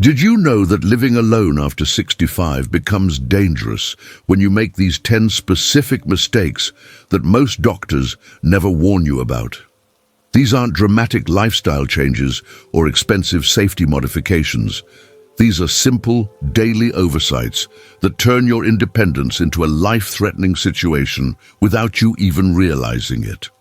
Did you know that living alone after 65 becomes dangerous when you make these 10 specific mistakes that most doctors never warn you about? These aren't dramatic lifestyle changes or expensive safety modifications. These are simple, daily oversights that turn your independence into a life-threatening situation without you even realizing it.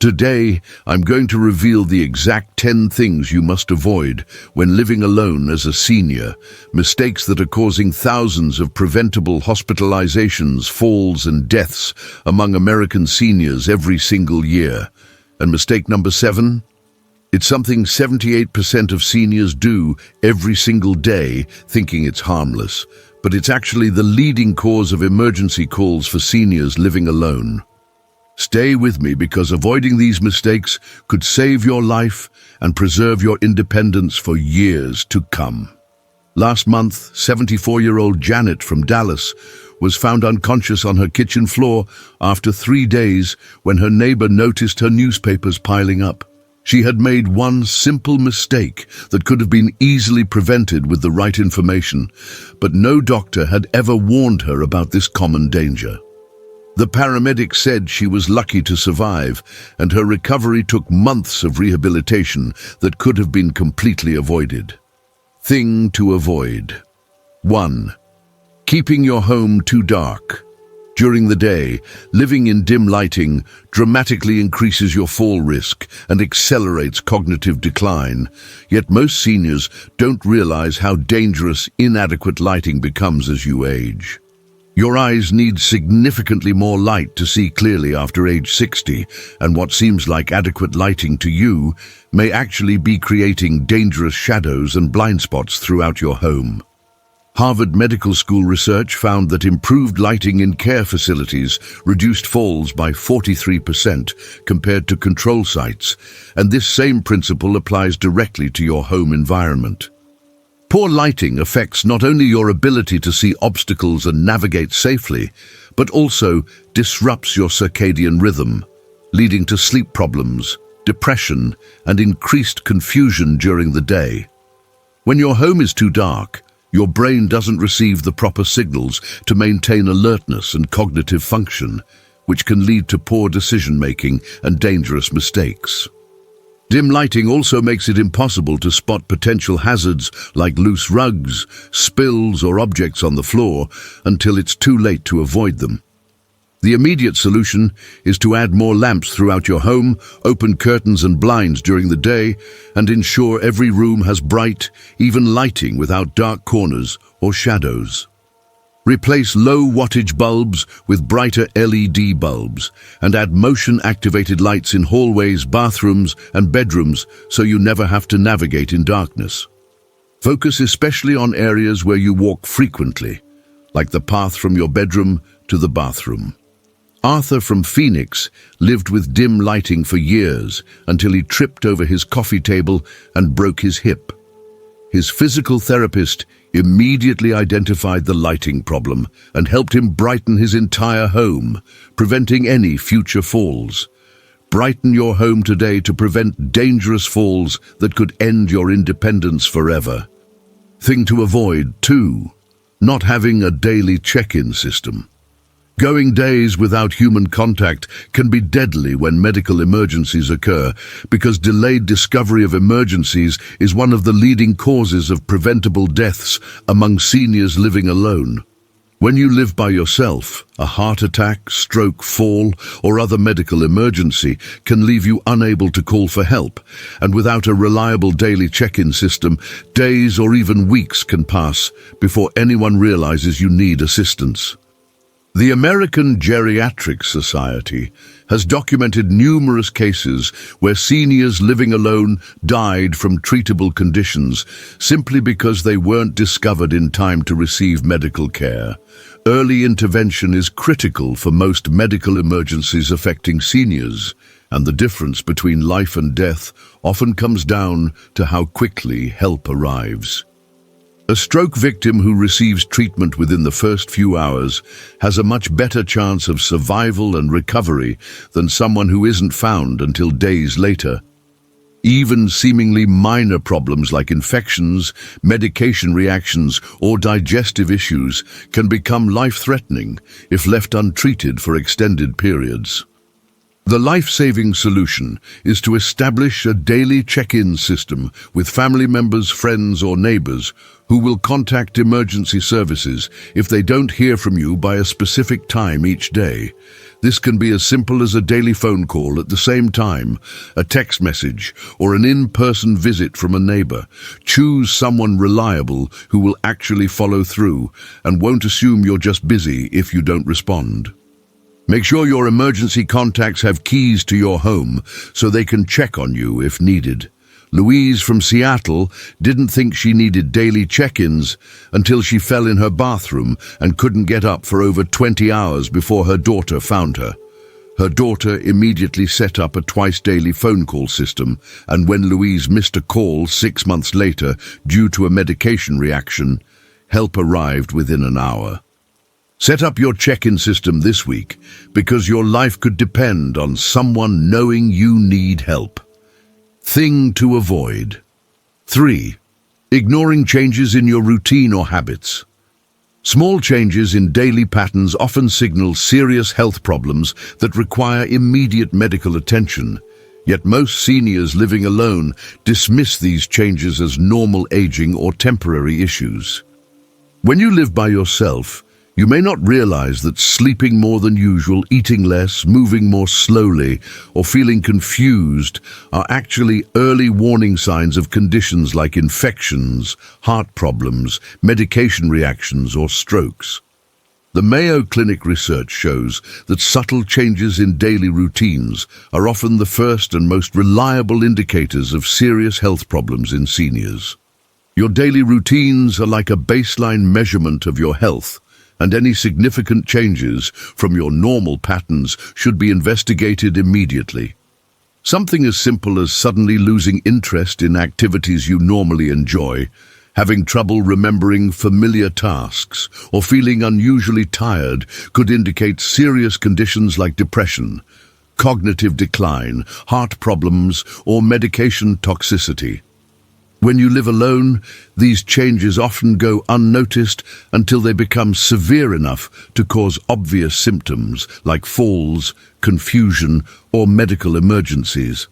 Today, I'm going to reveal the exact 10 things you must avoid when living alone as a senior, mistakes that are causing thousands of preventable hospitalizations, falls, and deaths among American seniors every single year. And mistake number 7? It's something 78% of seniors do every single day, thinking it's harmless, but it's actually the leading cause of emergency calls for seniors living alone. Stay with me because avoiding these mistakes could save your life and preserve your independence for years to come. Last month, 74-year-old Janet from Dallas was found unconscious on her kitchen floor after 3 days when her neighbor noticed her newspapers piling up. She had made one simple mistake that could have been easily prevented with the right information, but no doctor had ever warned her about this common danger. The paramedic said she was lucky to survive, and her recovery took months of rehabilitation that could have been completely avoided. Thing to avoid. 1. Keeping your home too dark. During the day, living in dim lighting dramatically increases your fall risk and accelerates cognitive decline. Yet most seniors don't realize how dangerous inadequate lighting becomes as you age. Your eyes need significantly more light to see clearly after age 60, and what seems like adequate lighting to you may actually be creating dangerous shadows and blind spots throughout your home. Harvard Medical School research found that improved lighting in care facilities reduced falls by 43% compared to control sites, and this same principle applies directly to your home environment. Poor lighting affects not only your ability to see obstacles and navigate safely, but also disrupts your circadian rhythm, leading to sleep problems, depression, and increased confusion during the day. When your home is too dark, your brain doesn't receive the proper signals to maintain alertness and cognitive function, which can lead to poor decision-making and dangerous mistakes. Dim lighting also makes it impossible to spot potential hazards like loose rugs, spills, or objects on the floor until it's too late to avoid them. The immediate solution is to add more lamps throughout your home, open curtains and blinds during the day, and ensure every room has bright, even lighting without dark corners or shadows. Replace low-wattage bulbs with brighter LED bulbs and add motion-activated lights in hallways, bathrooms, and bedrooms so you never have to navigate in darkness. Focus especially on areas where you walk frequently, like the path from your bedroom to the bathroom. Arthur from Phoenix lived with dim lighting for years until he tripped over his coffee table and broke his hip. His physical therapist immediately identified the lighting problem and helped him brighten his entire home, preventing any future falls. Brighten your home today to prevent dangerous falls that could end your independence forever. Thing to avoid, 2. Not having a daily check-in system. Going days without human contact can be deadly when medical emergencies occur, because delayed discovery of emergencies is one of the leading causes of preventable deaths among seniors living alone. When you live by yourself, a heart attack, stroke, fall, or other medical emergency can leave you unable to call for help, and without a reliable daily check-in system, days or even weeks can pass before anyone realizes you need assistance. The American Geriatric Society has documented numerous cases where seniors living alone died from treatable conditions simply because they weren't discovered in time to receive medical care. Early intervention is critical for most medical emergencies affecting seniors, and the difference between life and death often comes down to how quickly help arrives. A stroke victim who receives treatment within the first few hours has a much better chance of survival and recovery than someone who isn't found until days later. Even seemingly minor problems like infections, medication reactions, or digestive issues can become life-threatening if left untreated for extended periods. The life-saving solution is to establish a daily check-in system with family members, friends, or neighbors who will contact emergency services if they don't hear from you by a specific time each day. This can be as simple as a daily phone call at the same time, a text message, or an in-person visit from a neighbor. Choose someone reliable who will actually follow through and won't assume you're just busy if you don't respond. Make sure your emergency contacts have keys to your home so they can check on you if needed. Louise from Seattle didn't think she needed daily check-ins until she fell in her bathroom and couldn't get up for over 20 hours before her daughter found her. Her daughter immediately set up a twice-daily phone call system, and when Louise missed a call 6 months later due to a medication reaction, help arrived within an hour. Set up your check-in system this week because your life could depend on someone knowing you need help. Thing to avoid. 3. Ignoring changes in your routine or habits. Small changes in daily patterns often signal serious health problems that require immediate medical attention. Yet most seniors living alone dismiss these changes as normal aging or temporary issues. When you live by yourself, you may not realize that sleeping more than usual, eating less, moving more slowly, or feeling confused are actually early warning signs of conditions like infections, heart problems, medication reactions, or strokes. The Mayo Clinic research shows that subtle changes in daily routines are often the first and most reliable indicators of serious health problems in seniors. Your daily routines are like a baseline measurement of your health, and any significant changes from your normal patterns should be investigated immediately. Something as simple as suddenly losing interest in activities you normally enjoy, having trouble remembering familiar tasks, or feeling unusually tired could indicate serious conditions like depression, cognitive decline, heart problems, or medication toxicity. When you live alone, these changes often go unnoticed until they become severe enough to cause obvious symptoms like falls, confusion, or medical emergencies.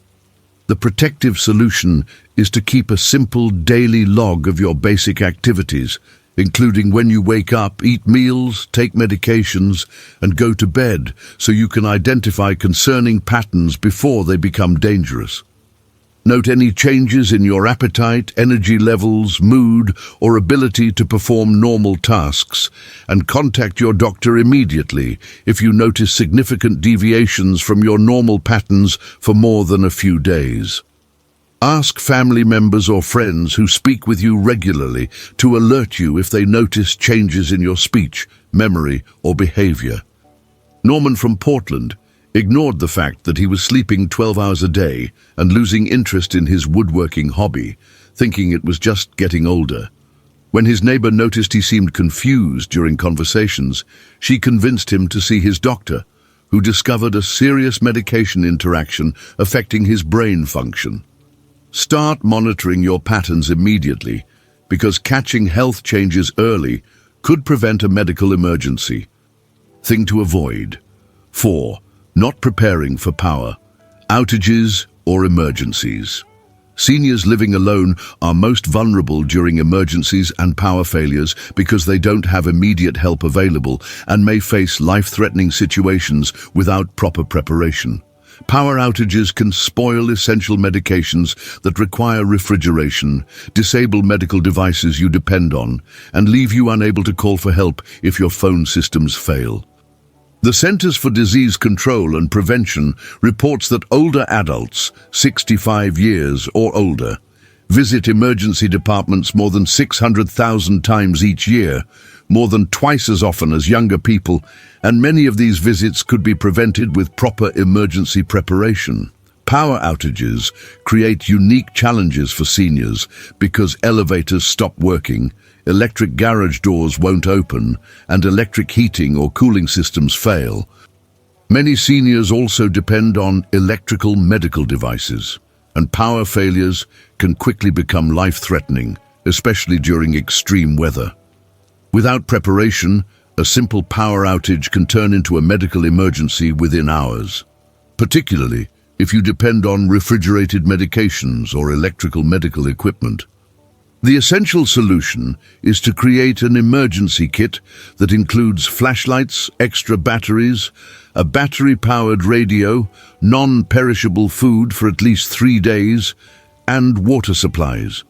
The protective solution is to keep a simple daily log of your basic activities, including when you wake up, eat meals, take medications, and go to bed, so you can identify concerning patterns before they become dangerous. Note any changes in your appetite, energy levels, mood, or ability to perform normal tasks, and contact your doctor immediately if you notice significant deviations from your normal patterns for more than a few days. Ask family members or friends who speak with you regularly to alert you if they notice changes in your speech, memory, or behavior. Norman from Portland ignored the fact that he was sleeping 12 hours a day and losing interest in his woodworking hobby, thinking it was just getting older. When his neighbor noticed he seemed confused during conversations, she convinced him to see his doctor, who discovered a serious medication interaction affecting his brain function. Start monitoring your patterns immediately, because catching health changes early could prevent a medical emergency. Thing to avoid. 4. Not preparing for power, outages, or emergencies. Seniors living alone are most vulnerable during emergencies and power failures because they don't have immediate help available and may face life-threatening situations without proper preparation. Power outages can spoil essential medications that require refrigeration, disable medical devices you depend on, and leave you unable to call for help if your phone systems fail. The Centers for Disease Control and Prevention reports that older adults, 65 years or older, visit emergency departments more than 600,000 times each year, more than twice as often as younger people, and many of these visits could be prevented with proper emergency preparation. Power outages create unique challenges for seniors because elevators stop working, electric garage doors won't open, and electric heating or cooling systems fail. Many seniors also depend on electrical medical devices. and power failures can quickly become life-threatening, especially during extreme weather. Without preparation, a simple power outage can turn into a medical emergency within hours, particularly if you depend on refrigerated medications or electrical medical equipment. The essential solution is to create an emergency kit that includes flashlights, extra batteries, a battery-powered radio, non-perishable food for at least 3 days, and water supplies.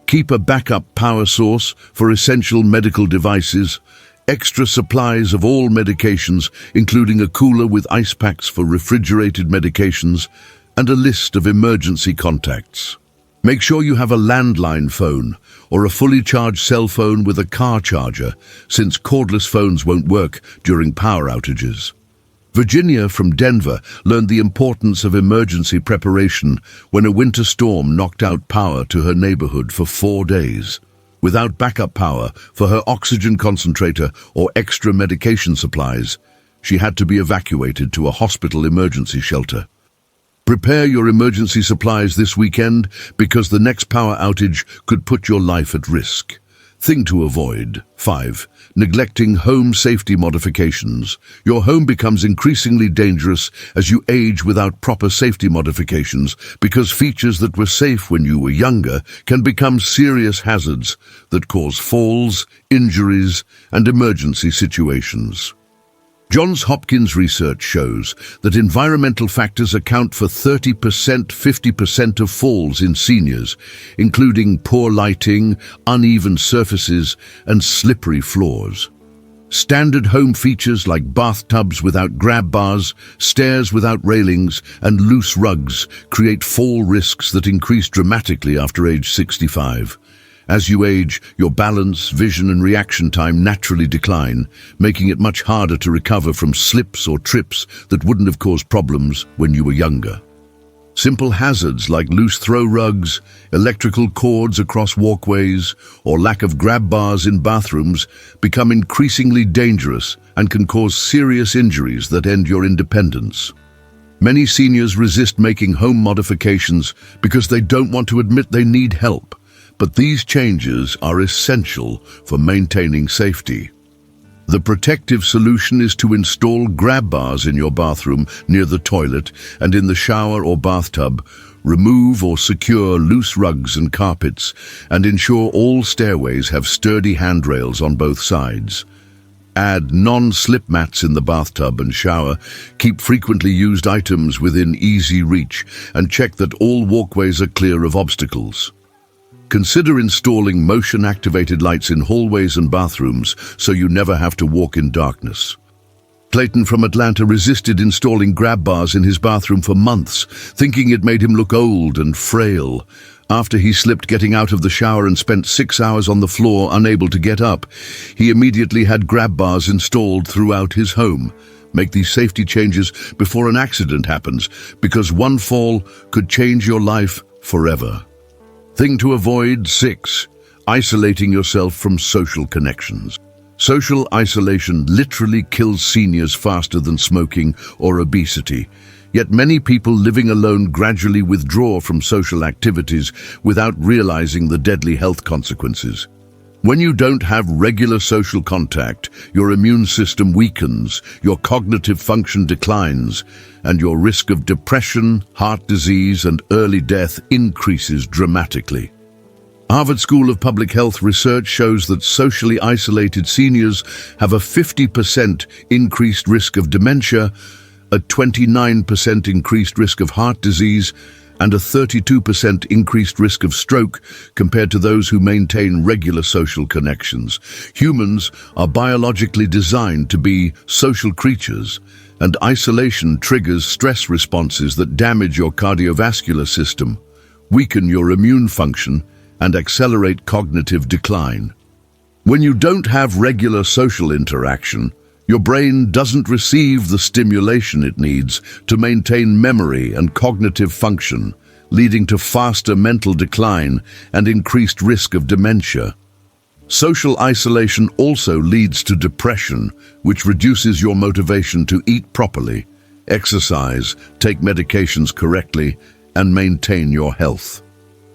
Keep a backup power source for essential medical devices, extra supplies of all medications, including a cooler with ice packs for refrigerated medications, and a list of emergency contacts. Make sure you have a landline phone or a fully charged cell phone with a car charger, since cordless phones won't work during power outages. Virginia from Denver learned the importance of emergency preparation when a winter storm knocked out power to her neighborhood for 4 days. Without backup power for her oxygen concentrator or extra medication supplies, she had to be evacuated to a hospital emergency shelter. Prepare your emergency supplies this weekend because the next power outage could put your life at risk. Thing to avoid. 5. Neglecting home safety modifications. Your home becomes increasingly dangerous as you age without proper safety modifications because features that were safe when you were younger can become serious hazards that cause falls, injuries, and emergency situations. Johns Hopkins research shows that environmental factors account for 30%, 50% of falls in seniors, including poor lighting, uneven surfaces, and slippery floors. Standard home features like bathtubs without grab bars, stairs without railings, and loose rugs create fall risks that increase dramatically after age 65. As you age, your balance, vision, and reaction time naturally decline, making it much harder to recover from slips or trips that wouldn't have caused problems when you were younger. Simple hazards like loose throw rugs, electrical cords across walkways, or lack of grab bars in bathrooms become increasingly dangerous and can cause serious injuries that end your independence. Many seniors resist making home modifications because they don't want to admit they need help. But these changes are essential for maintaining safety. The protective solution is to install grab bars in your bathroom near the toilet and in the shower or bathtub. Remove or secure loose rugs and carpets and ensure all stairways have sturdy handrails on both sides. Add non-slip mats in the bathtub and shower. Keep frequently used items within easy reach and check that all walkways are clear of obstacles. Consider installing motion-activated lights in hallways and bathrooms so you never have to walk in darkness. Clayton from Atlanta resisted installing grab bars in his bathroom for months, thinking it made him look old and frail. After he slipped getting out of the shower and spent 6 hours on the floor unable to get up, he immediately had grab bars installed throughout his home. Make these safety changes before an accident happens, because one fall could change your life forever. Thing to avoid. 6. Isolating yourself from social connections. Social isolation literally kills seniors faster than smoking or obesity. Yet many people living alone gradually withdraw from social activities without realizing the deadly health consequences. When you don't have regular social contact, your immune system weakens, your cognitive function declines, and your risk of depression, heart disease, and early death increases dramatically. Harvard School of Public Health research shows that socially isolated seniors have a 50% increased risk of dementia, a 29% increased risk of heart disease, and a 32% increased risk of stroke compared to those who maintain regular social connections. Humans are biologically designed to be social creatures, and isolation triggers stress responses that damage your cardiovascular system, weaken your immune function, and accelerate cognitive decline. When you don't have regular social interaction, your brain doesn't receive the stimulation it needs to maintain memory and cognitive function, leading to faster mental decline and increased risk of dementia. Social isolation also leads to depression, which reduces your motivation to eat properly, exercise, take medications correctly, and maintain your health.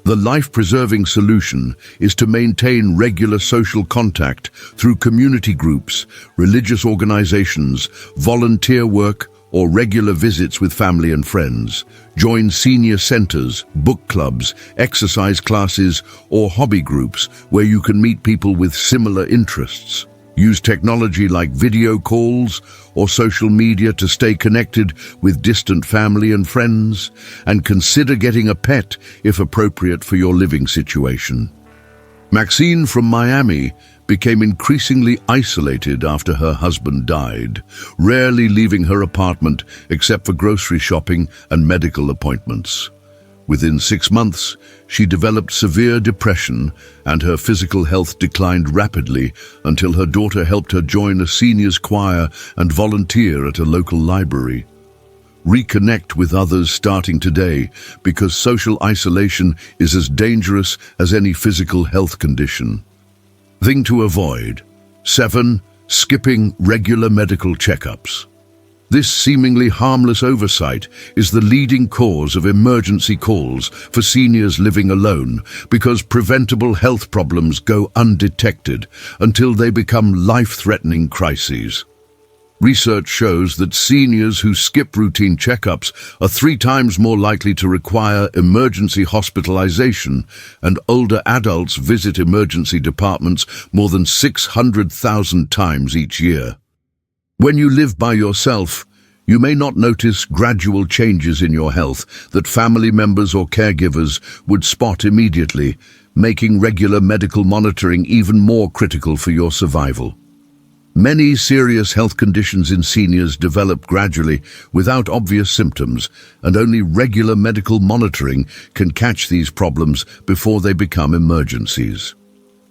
The life-preserving solution is to maintain regular social contact through community groups, religious organizations, volunteer work, or regular visits with family and friends. Join senior centers, book clubs, exercise classes, or hobby groups where you can meet people with similar interests. Use technology like video calls or social media to stay connected with distant family and friends, and consider getting a pet if appropriate for your living situation. Maxine from Miami became increasingly isolated after her husband died, rarely leaving her apartment except for grocery shopping and medical appointments. Within 6 months, she developed severe depression and her physical health declined rapidly until her daughter helped her join a seniors choir and volunteer at a local library. Reconnect with others starting today, because social isolation is as dangerous as any physical health condition. Thing to avoid. 7. Skipping regular medical checkups. This seemingly harmless oversight is the leading cause of emergency calls for seniors living alone, because preventable health problems go undetected until they become life-threatening crises. Research shows that seniors who skip routine checkups are 3 times more likely to require emergency hospitalization, and older adults visit emergency departments more than 600,000 times each year. When you live by yourself, you may not notice gradual changes in your health that family members or caregivers would spot immediately, making regular medical monitoring even more critical for your survival. Many serious health conditions in seniors develop gradually without obvious symptoms, and only regular medical monitoring can catch these problems before they become emergencies.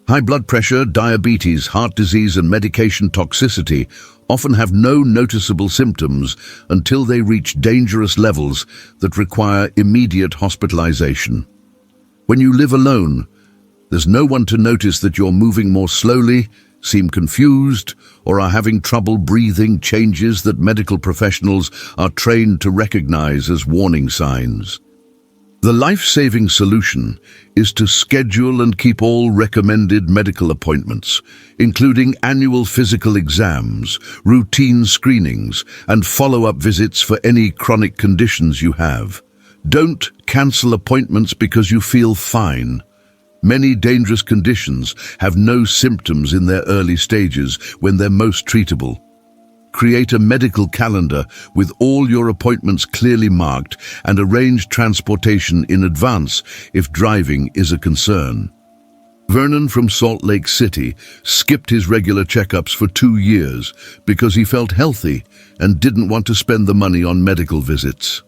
High blood pressure, diabetes, heart disease, and medication toxicity often have no noticeable symptoms until they reach dangerous levels that require immediate hospitalization. When you live alone, there's no one to notice that you're moving more slowly, seem confused, or are having trouble breathing, changes that medical professionals are trained to recognize as warning signs. The life-saving solution is to schedule and keep all recommended medical appointments, including annual physical exams, routine screenings, and follow-up visits for any chronic conditions you have. Don't cancel appointments because you feel fine. Many dangerous conditions have no symptoms in their early stages when they're most treatable. Create a medical calendar with all your appointments clearly marked and arrange transportation in advance if driving is a concern. Vernon from Salt Lake City skipped his regular checkups for 2 years because he felt healthy and didn't want to spend the money on medical visits.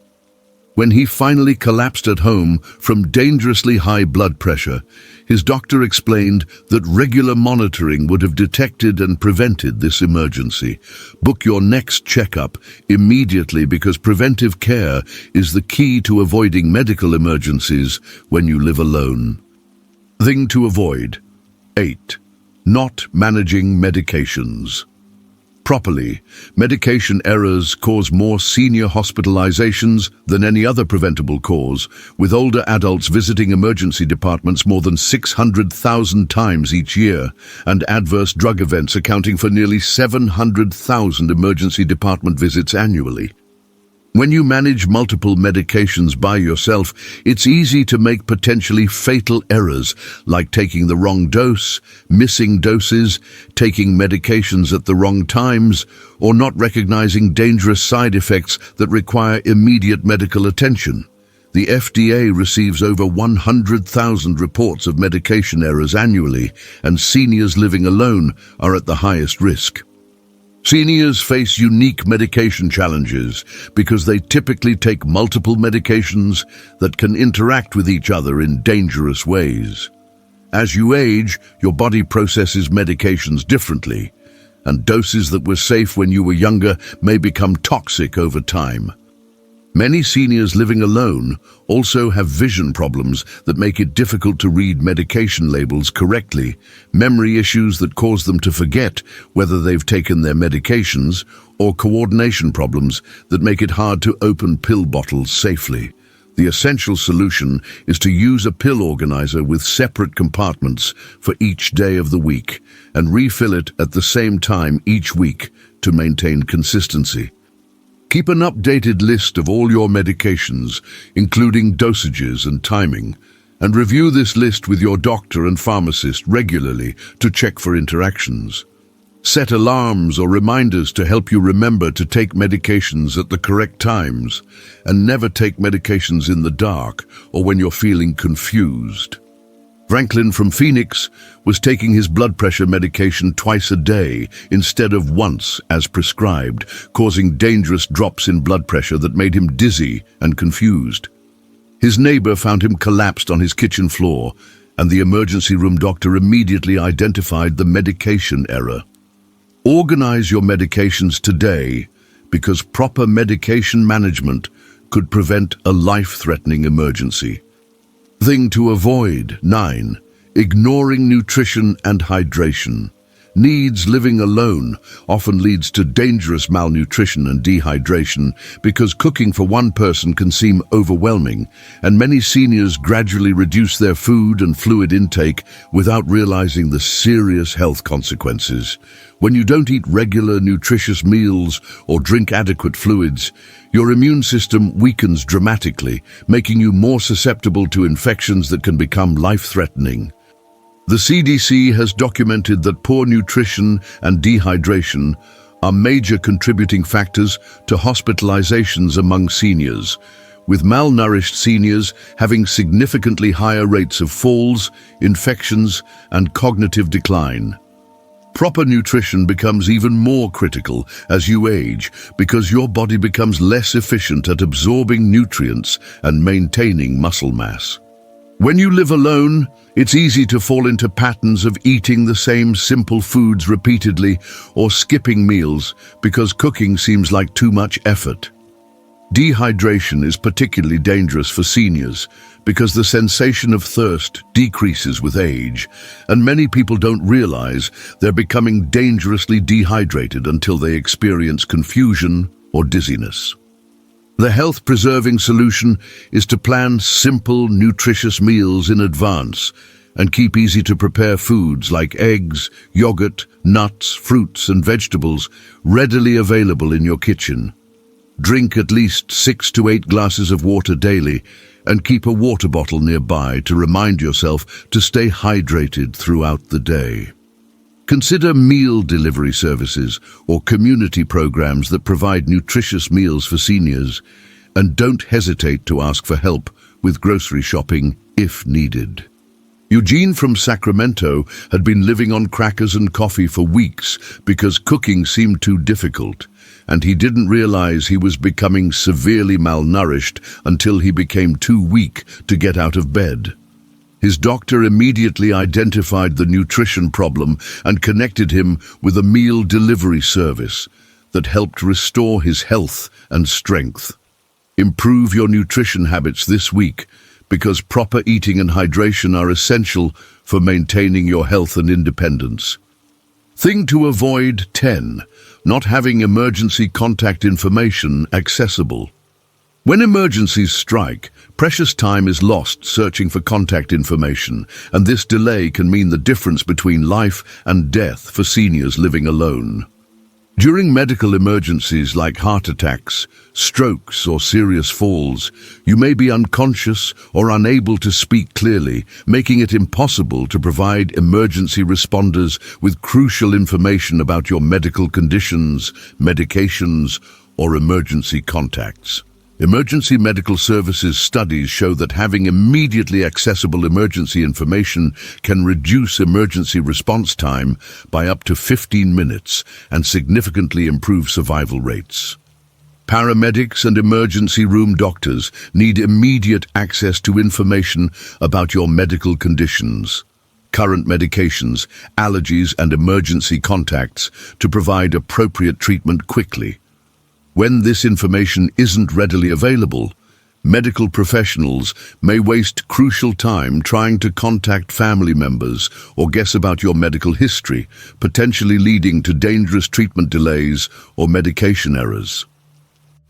When he finally collapsed at home from dangerously high blood pressure, his doctor explained that regular monitoring would have detected and prevented this emergency. Book your next checkup immediately, because preventive care is the key to avoiding medical emergencies when you live alone. Thing to avoid. 8. Not managing medications properly. Medication errors cause more senior hospitalizations than any other preventable cause, with older adults visiting emergency departments more than 600,000 times each year, and adverse drug events accounting for nearly 700,000 emergency department visits annually. When you manage multiple medications by yourself, it's easy to make potentially fatal errors, like taking the wrong dose, missing doses, taking medications at the wrong times, or not recognizing dangerous side effects that require immediate medical attention. The FDA receives over 100,000 reports of medication errors annually, and seniors living alone are at the highest risk. Seniors face unique medication challenges because they typically take multiple medications that can interact with each other in dangerous ways. As you age, your body processes medications differently, and doses that were safe when you were younger may become toxic over time. Many seniors living alone also have vision problems that make it difficult to read medication labels correctly, memory issues that cause them to forget whether they've taken their medications, or coordination problems that make it hard to open pill bottles safely. The essential solution is to use a pill organizer with separate compartments for each day of the week and refill it at the same time each week to maintain consistency. Keep an updated list of all your medications, including dosages and timing, and review this list with your doctor and pharmacist regularly to check for interactions. Set alarms or reminders to help you remember to take medications at the correct times, and never take medications in the dark or when you're feeling confused. Franklin from Phoenix was taking his blood pressure medication twice a day instead of once as prescribed, causing dangerous drops in blood pressure that made him dizzy and confused. His neighbor found him collapsed on his kitchen floor, and the emergency room doctor immediately identified the medication error. Organize your medications today, because proper medication management could prevent a life-threatening emergency. Thing to avoid: 9. Ignoring nutrition and hydration. Needs living alone often leads to dangerous malnutrition and dehydration because cooking for one person can seem overwhelming, and many seniors gradually reduce their food and fluid intake without realizing the serious health consequences. When you don't eat regular, nutritious meals or drink adequate fluids, your immune system weakens dramatically, making you more susceptible to infections that can become life-threatening. The CDC has documented that poor nutrition and dehydration are major contributing factors to hospitalizations among seniors, with malnourished seniors having significantly higher rates of falls, infections, and cognitive decline. Proper nutrition becomes even more critical as you age because your body becomes less efficient at absorbing nutrients and maintaining muscle mass. When you live alone, it's easy to fall into patterns of eating the same simple foods repeatedly or skipping meals because cooking seems like too much effort. Dehydration is particularly dangerous for seniors because the sensation of thirst decreases with age, and many people don't realize they're becoming dangerously dehydrated until they experience confusion or dizziness. The health-preserving solution is to plan simple, nutritious meals in advance and keep easy-to-prepare foods like eggs, yogurt, nuts, fruits, and vegetables readily available in your kitchen. Drink at least 6 to 8 glasses of water daily and keep a water bottle nearby to remind yourself to stay hydrated throughout the day. Consider meal delivery services or community programs that provide nutritious meals for seniors, and don't hesitate to ask for help with grocery shopping if needed. Eugene from Sacramento had been living on crackers and coffee for weeks because cooking seemed too difficult, and he didn't realize he was becoming severely malnourished until he became too weak to get out of bed. His doctor immediately identified the nutrition problem and connected him with a meal delivery service that helped restore his health and strength. Improve your nutrition habits this week because proper eating and hydration are essential for maintaining your health and independence. Thing to avoid: 10. Not having emergency contact information accessible. When emergencies strike, precious time is lost searching for contact information, and this delay can mean the difference between life and death for seniors living alone. During medical emergencies like heart attacks, strokes, or serious falls, you may be unconscious or unable to speak clearly, making it impossible to provide emergency responders with crucial information about your medical conditions, medications, or emergency contacts. Emergency medical services studies show that having immediately accessible emergency information can reduce emergency response time by up to 15 minutes and significantly improve survival rates. Paramedics and emergency room doctors need immediate access to information about your medical conditions, current medications, allergies, and emergency contacts to provide appropriate treatment quickly. When this information isn't readily available, medical professionals may waste crucial time trying to contact family members or guess about your medical history, potentially leading to dangerous treatment delays or medication errors.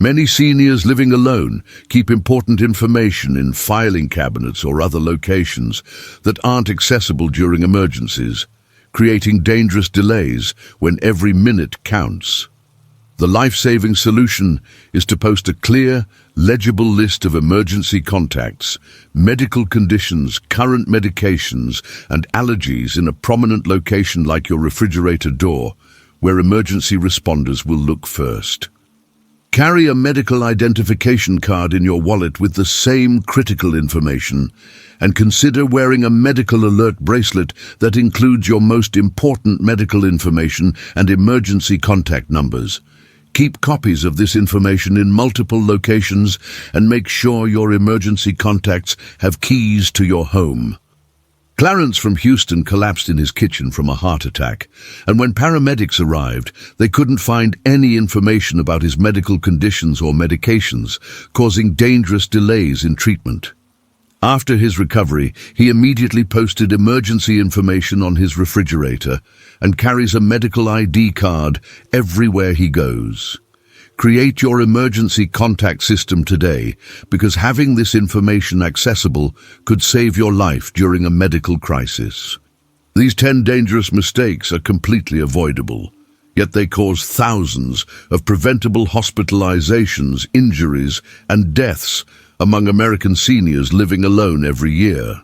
Many seniors living alone keep important information in filing cabinets or other locations that aren't accessible during emergencies, creating dangerous delays when every minute counts. The life-saving solution is to post a clear, legible list of emergency contacts, medical conditions, current medications, and allergies in a prominent location like your refrigerator door, where emergency responders will look first. Carry a medical identification card in your wallet with the same critical information, and consider wearing a medical alert bracelet that includes your most important medical information and emergency contact numbers. Keep copies of this information in multiple locations and make sure your emergency contacts have keys to your home. Clarence from Houston collapsed in his kitchen from a heart attack, and when paramedics arrived, they couldn't find any information about his medical conditions or medications, causing dangerous delays in treatment. After his recovery, he immediately posted emergency information on his refrigerator and carries a medical ID card everywhere he goes. Create your emergency contact system today, because having this information accessible could save your life during a medical crisis. These 10 dangerous mistakes are completely avoidable, yet they cause thousands of preventable hospitalizations, injuries, and deaths among American seniors living alone every year.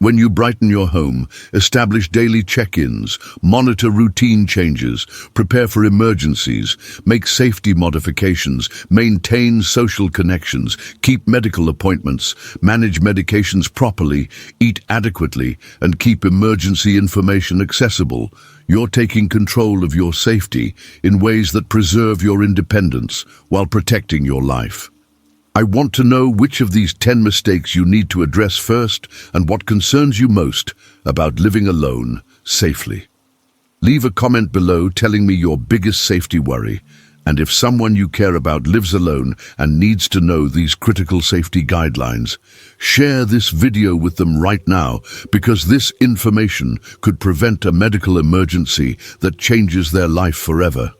When you brighten your home, establish daily check-ins, monitor routine changes, prepare for emergencies, make safety modifications, maintain social connections, keep medical appointments, manage medications properly, eat adequately, and keep emergency information accessible, you're taking control of your safety in ways that preserve your independence while protecting your life. I want to know which of these 10 mistakes you need to address first and what concerns you most about living alone safely. Leave a comment below telling me your biggest safety worry, and if someone you care about lives alone and needs to know these critical safety guidelines, share this video with them right now, because this information could prevent a medical emergency that changes their life forever.